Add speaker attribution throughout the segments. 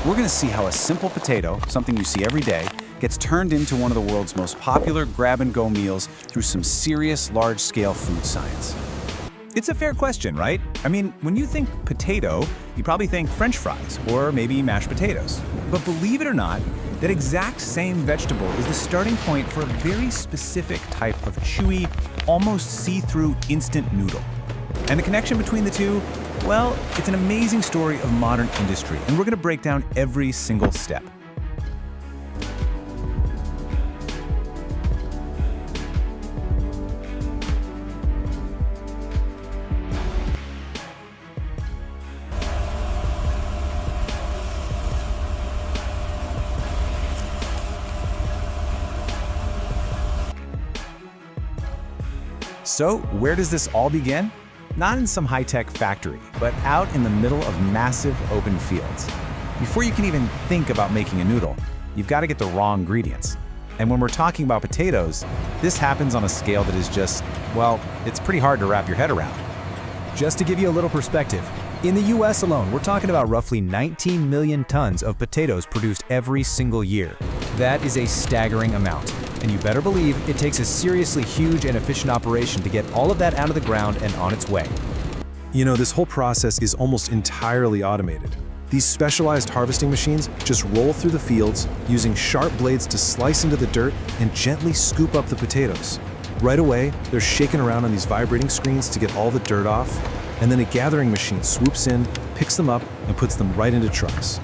Speaker 1: We're going to see how a simple potato, something you see every day, gets turned into one of the world's most popular grab-and-go meals through some serious large-scale food science.
Speaker 2: It's a fair question, right? I mean, when you think potato, you probably think French fries or maybe mashed potatoes. But believe it or not, that exact same vegetable is the starting point for a very specific type of chewy, almost see-through instant noodle. And the connection between the two, well, it's an amazing story of modern industry, and we're going to break down every single step. So, where does this all begin? Not in some high-tech factory, but out in the middle of massive open fields. Before you can even think about making a noodle, you've got to get the raw ingredients. And when we're talking about potatoes, this happens on a scale that is just, well, it's pretty hard to wrap your head around.
Speaker 3: Just to give you a little perspective, in the US alone, we're talking about roughly 19 million tons of potatoes produced every single year. That is a staggering amount. And you better believe it takes a seriously huge and efficient operation to get all of that out of the ground and on its way.
Speaker 4: You know, this whole process is almost entirely automated. These specialized harvesting machines just roll through the fields, using sharp blades to slice into the dirt and gently scoop up the potatoes. Right away, they're shaken around on these vibrating screens to get all the dirt off, and then a gathering machine swoops in, picks them up, and puts them right into trucks.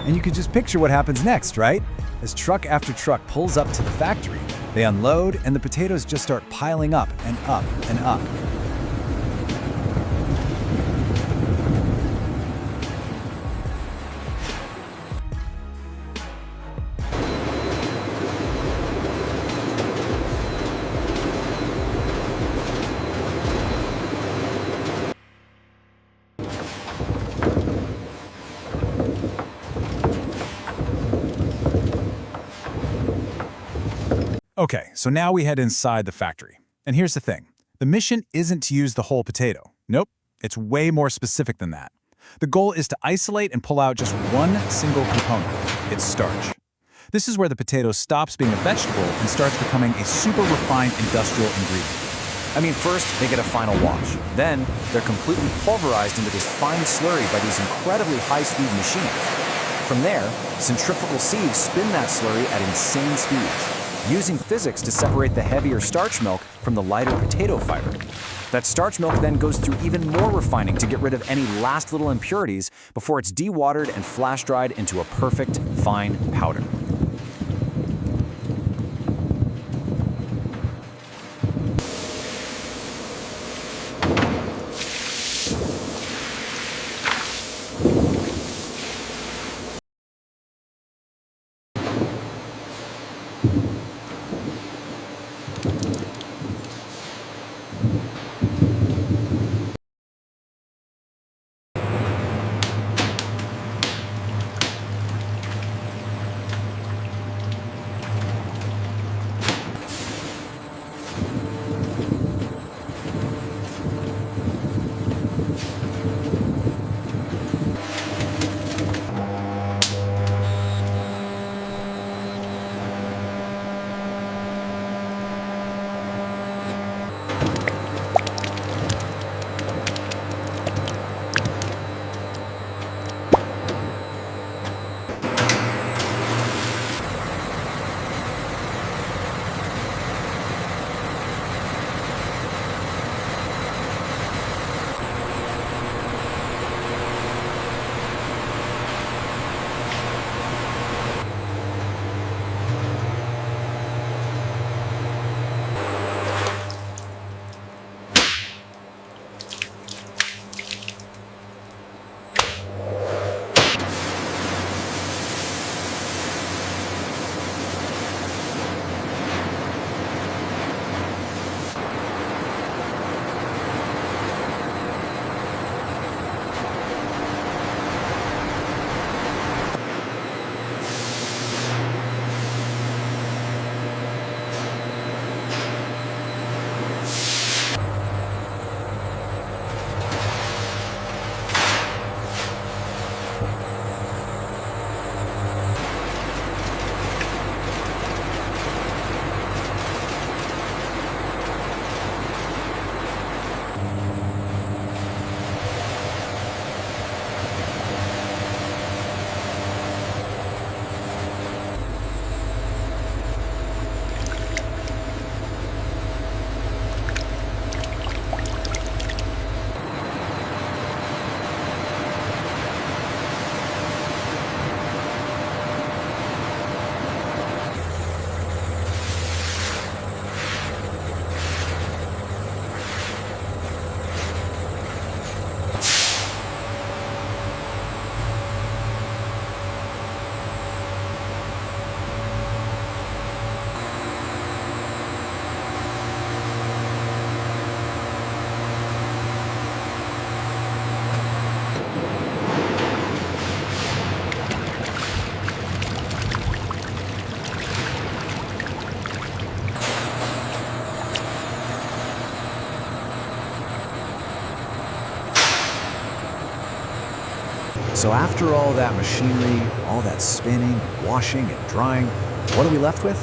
Speaker 3: And you can just picture what happens next, right? As truck after truck pulls up to the factory, they unload and the potatoes just start piling up and up and up.
Speaker 2: Okay, so now we head inside the factory. And here's the thing. The mission isn't to use the whole potato. Nope, it's way more specific than that. The goal is to isolate and pull out just one single component. It's starch. This is where the potato stops being a vegetable and starts becoming a super refined industrial ingredient.
Speaker 1: I mean, first, they get a final wash. Then, they're completely pulverized into this fine slurry by these incredibly high-speed machines. From there, centrifugal sieves spin that slurry at insane speeds, using physics to separate the heavier starch milk from the lighter potato fiber. That starch milk then goes through even more refining to get rid of any last little impurities before it's dewatered and flash-dried into a perfect, fine powder.
Speaker 3: So after all that machinery, all that spinning, washing, and drying, what are we left with?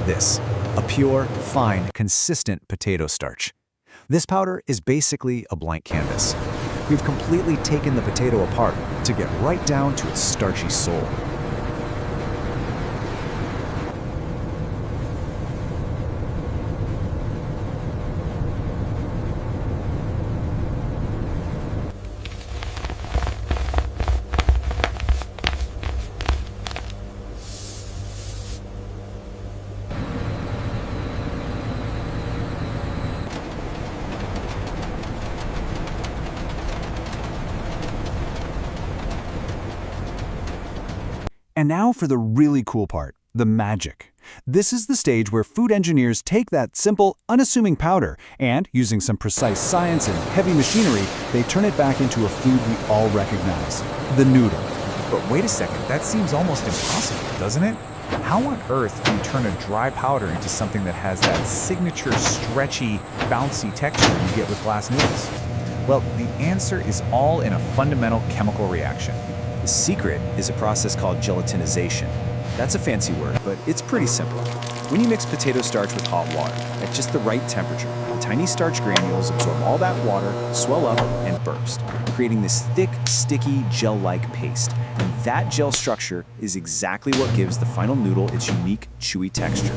Speaker 3: This, a pure, fine, consistent potato starch. This powder is basically a blank canvas. We've completely taken the potato apart to get right down to its starchy soul. And now for the really cool part, the magic. This is the stage where food engineers take that simple, unassuming powder and, using some precise science and heavy machinery, they turn it back into a food we all recognize, the noodle.
Speaker 2: But wait a second, that seems almost impossible, doesn't it? How on earth do you turn a dry powder into something that has that signature stretchy, bouncy texture you get with glass noodles? Well, the answer is all in a fundamental chemical reaction.
Speaker 3: The secret is a process called gelatinization. That's a fancy word, but it's pretty simple. When you mix potato starch with hot water at just the right temperature, the tiny starch granules absorb all that water, swell up, and burst, creating this thick, sticky, gel-like paste. And that gel structure is exactly what gives the final noodle its unique, chewy texture.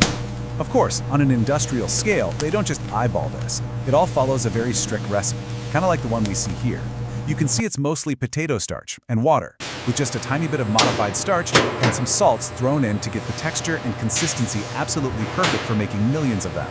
Speaker 2: Of course, on an industrial scale, they don't just eyeball this. It all follows a very strict recipe, kind of like the one we see here. You can see it's mostly potato starch and water, with just a tiny bit of modified starch and some salts thrown in to get the texture and consistency absolutely perfect for making millions of them.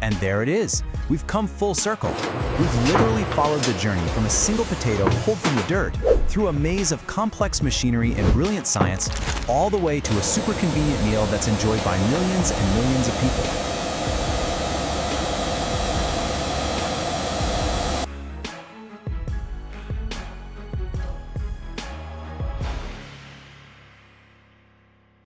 Speaker 2: And there it is. We've come full circle. We've literally followed the journey from a single potato pulled from the dirt, through a maze of complex machinery and brilliant science, all the way to a super convenient meal that's enjoyed by millions and millions of people.